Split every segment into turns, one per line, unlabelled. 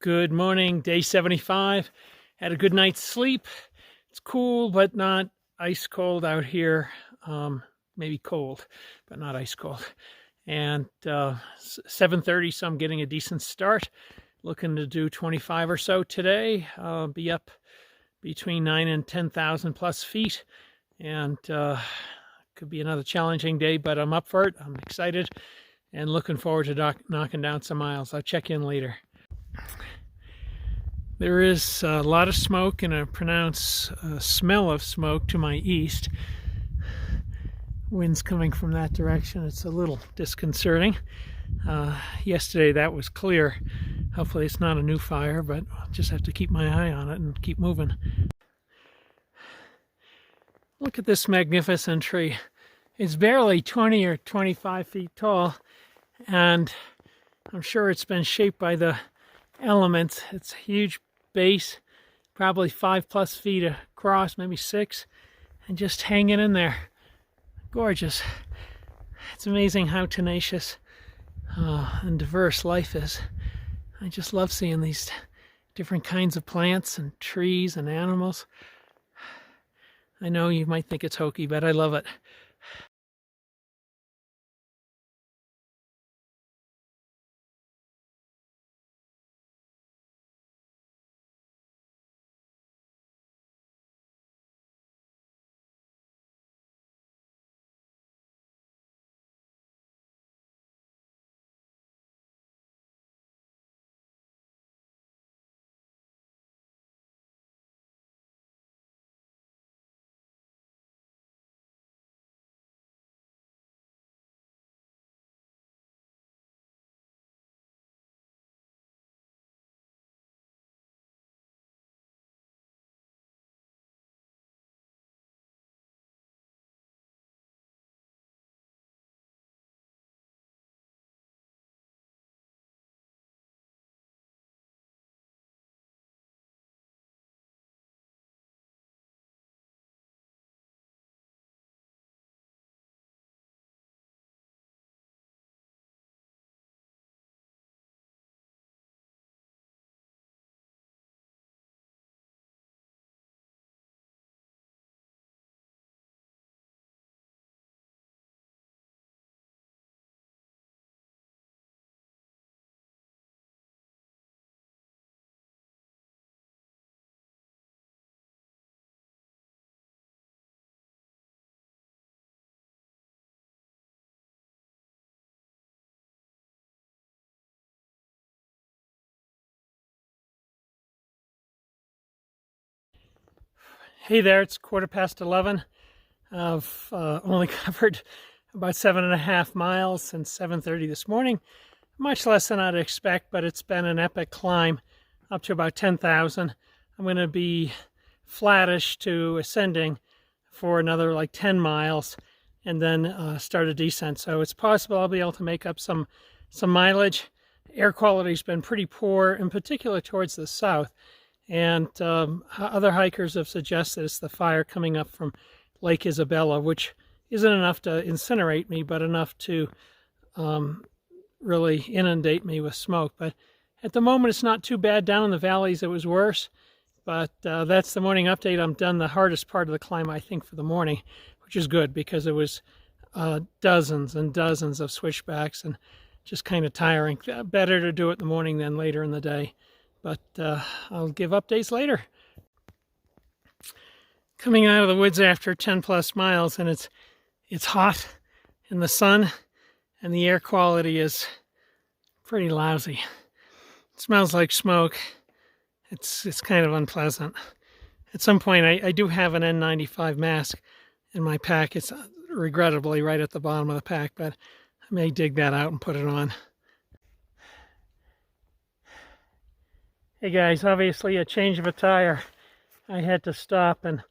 Good morning, day 75. Had a good night's sleep. It's cool, but not ice cold out here. Maybe cold, but not ice cold. And 7:30, so I'm getting a decent start. Looking to do 25 or so today. Be up between 9 and 10,000 plus feet. And could be another challenging day, but I'm up for it. I'm excited and looking forward to knocking down some miles. I'll check in later. There is a lot of smoke and a pronounced smell of smoke to my east. Wind's coming from that direction. It's a little disconcerting. Yesterday that was clear. Hopefully it's not a new fire, but I'll just have to keep my eye on it and keep moving. Look at this magnificent tree. It's barely 20 or 25 feet tall, and I'm sure it's been shaped by the elements. It's a huge base, probably 5+ feet across, maybe 6, and just hanging in there. Gorgeous. It's amazing how tenacious and diverse life is. I just love seeing these different kinds of plants and trees and animals. I know you might think it's hokey, but I love it. Hey there, it's 11:15. I've only covered about 7.5 miles since 7:30 this morning. Much less than I'd expect, but it's been an epic climb up to about 10,000. I'm going to be flattish to ascending for another like 10 miles and then start a descent. So it's possible I'll be able to make up some mileage. Air quality's been pretty poor, in particular towards the south. And other hikers have suggested it's the fire coming up from Lake Isabella, which isn't enough to incinerate me, but enough to really inundate me with smoke. But at the moment, it's not too bad. Down in the valleys, it was worse. But that's the morning update. I'm done the hardest part of the climb, I think, for the morning, which is good because it was dozens and dozens of switchbacks and just kind of tiring. Better to do it in the morning than later in the day. But I'll give updates later. Coming out of the woods after 10+ miles, and it's hot in the sun, and the air quality is pretty lousy. It smells like smoke. It's kind of unpleasant. At some point, I do have an N95 mask in my pack. It's regrettably right at the bottom of the pack, but I may dig that out and put it on. Hey guys, obviously a change of attire. I had to stop and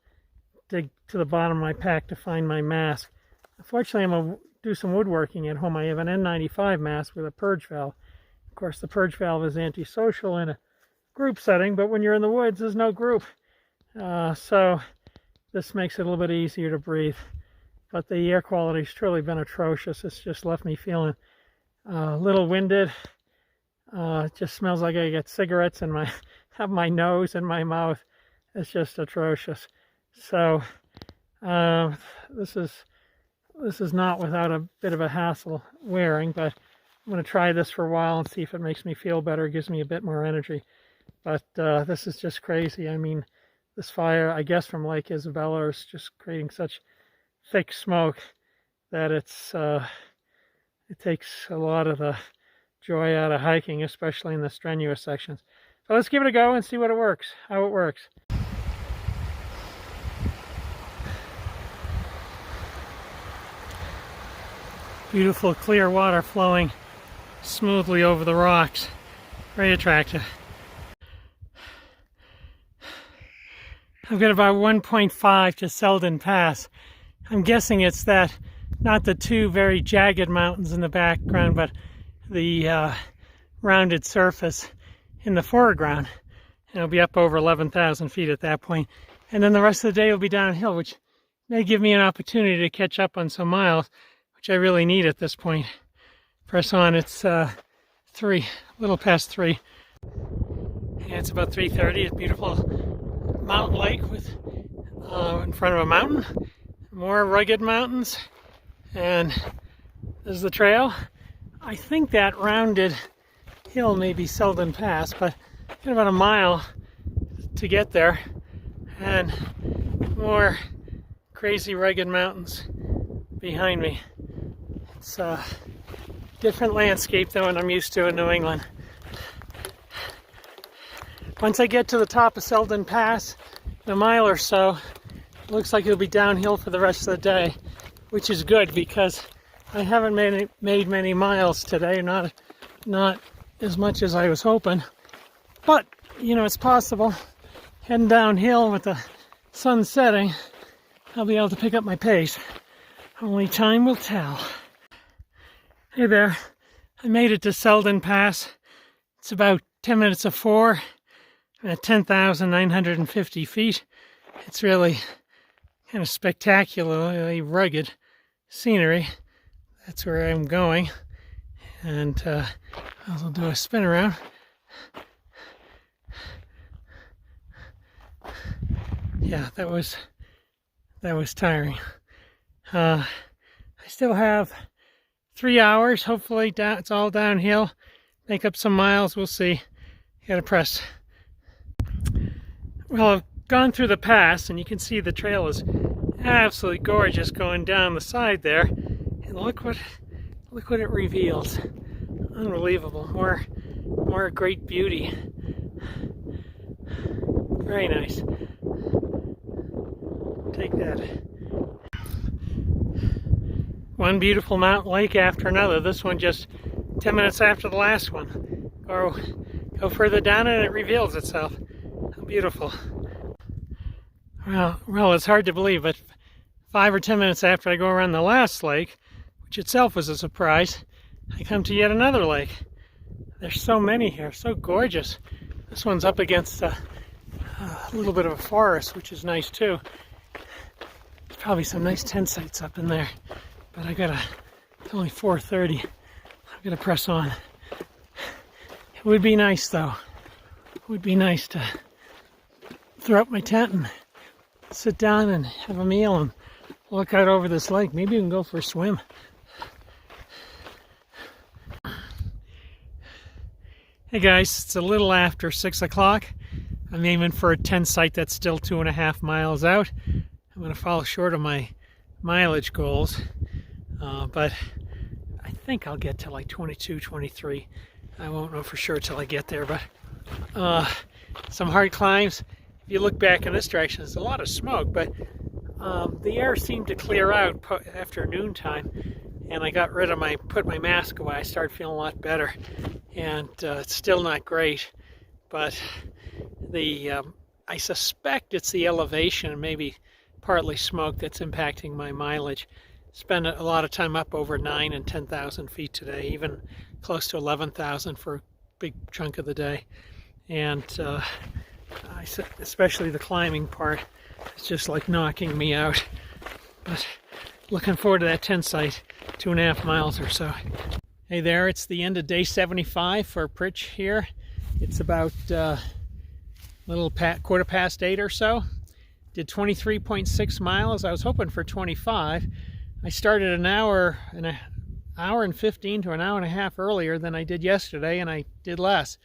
dig to the bottom of my pack to find my mask. Unfortunately, I'm going to do some woodworking at home. I have an N95 mask with a purge valve. Of course, the purge valve is antisocial in a group setting, but when you're in the woods, there's no group. So this makes it a little bit easier to breathe. But the air quality's truly been atrocious. It's just left me feeling a little winded. It just smells like I get cigarettes in my have my nose and my mouth. It's just atrocious. So this is not without a bit of a hassle wearing, but I'm going to try this for a while and see if it makes me feel better, gives me a bit more energy. But this is just crazy. I mean, this fire, I guess from Lake Isabella, is just creating such thick smoke that it takes a lot of the joy out of hiking, especially in the strenuous sections. So let's give it a go and see how it works. Beautiful clear water flowing smoothly over the rocks. Very attractive. I've got about 1.5 to Selden Pass. I'm guessing it's that, not the two very jagged mountains in the background, but the rounded surface in the foreground. And it'll be up over 11,000 feet at that point. And then the rest of the day will be downhill, which may give me an opportunity to catch up on some miles, which I really need at this point. Press on, it's 3, a little past 3. And it's about 3:30. It's a beautiful mountain lake with in front of a mountain. More rugged mountains. And there's the trail. I think that rounded hill may be Selden Pass, but got about a mile to get there. And more crazy rugged mountains behind me. It's a different landscape than what I'm used to in New England. Once I get to the top of Selden Pass, in a mile or so, it looks like it'll be downhill for the rest of the day, which is good because I haven't made many miles today, not as much as I was hoping. But, you know, it's possible. Heading downhill with the sun setting, I'll be able to pick up my pace. Only time will tell. Hey there, I made it to Selden Pass. It's about 10 minutes of 4. I'm at 10,950 feet. It's really kind of spectacularly rugged scenery. That's where I'm going. And I'll do a spin around. Yeah, that was tiring. I still have 3 hours. Hopefully it's all downhill. Make up some miles. We'll see. Gotta press. Well, I've gone through the pass, and you can see the trail is absolutely gorgeous going down the side there. And look what it reveals. Unbelievable. More great beauty. Very nice. Take that. One beautiful mountain lake after another. This one just 10 minutes after the last one. Go further down and it reveals itself. How beautiful. Well, it's hard to believe, but 5 or 10 minutes after I go around the last lake, which itself was a surprise, I come to yet another lake. There's so many here, so gorgeous. This one's up against a little bit of a forest, which is nice too. There's probably some nice tent sites up in there, but it's only 4:30. I'm gonna press on. It would be nice though. It would be nice to throw up my tent and sit down and have a meal and look out over this lake. Maybe we can go for a swim. Hey guys, it's a little after 6 o'clock. I'm aiming for a tent site that's still 2.5 miles out. I'm going to fall short of my mileage goals, but I think I'll get to like 22, 23. I won't know for sure till I get there, but some hard climbs. If you look back in this direction, there's a lot of smoke, but the air seemed to clear out after noontime, and I got rid of put my mask away. I started feeling a lot better, and it's still not great, but I suspect it's the elevation and maybe partly smoke that's impacting my mileage. Spent a lot of time up over 9,000 and 10,000 feet today, even close to 11,000 for a big chunk of the day, and especially the climbing part, it's just like knocking me out. But looking forward to that tent site, 2.5 miles or so. Hey there, it's the end of day 75 for Pritch here. It's about quarter past 8 or so. Did 23.6 miles. I was hoping for 25. I started an hour and 15 to an hour and a half earlier than I did yesterday, and I did less.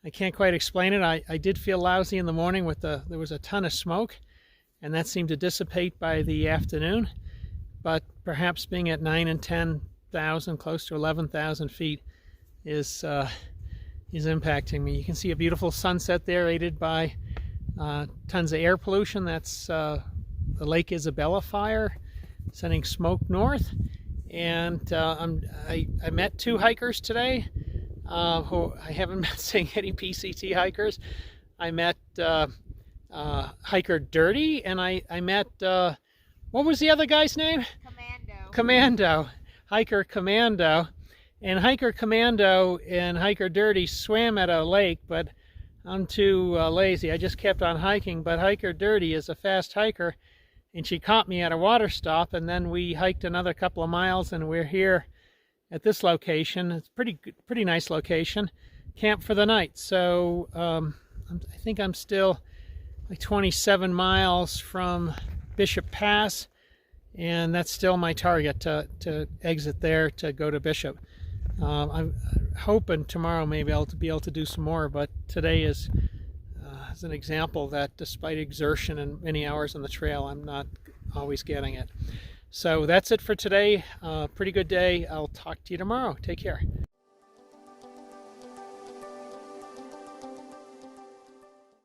I can't quite explain it. I did feel lousy in the morning there was a ton of smoke, and that seemed to dissipate by the afternoon. But perhaps being at 9 and 10,000, close to 11,000 feet, is impacting me. You can see a beautiful sunset there, aided by tons of air pollution. That's the Lake Isabella fire, sending smoke north. And I met two hikers today who I haven't met seeing any PCT hikers. I met hiker Dirty, and I met, what was the other guy's name? Commando. Hiker Commando. And Hiker Commando and Hiker Dirty swam at a lake, but I'm too lazy. I just kept on hiking. But Hiker Dirty is a fast hiker, and she caught me at a water stop, and then we hiked another couple of miles, and we're here at this location. It's pretty nice location. Camp for the night. So I think I'm still like 27 miles from Bishop Pass, and that's still my target, to exit there to go to Bishop. I'm hoping tomorrow maybe I'll be able to do some more, but today is an example that despite exertion and many hours on the trail, I'm not always getting it. So that's it for today. Pretty good day. I'll talk to you tomorrow. Take care.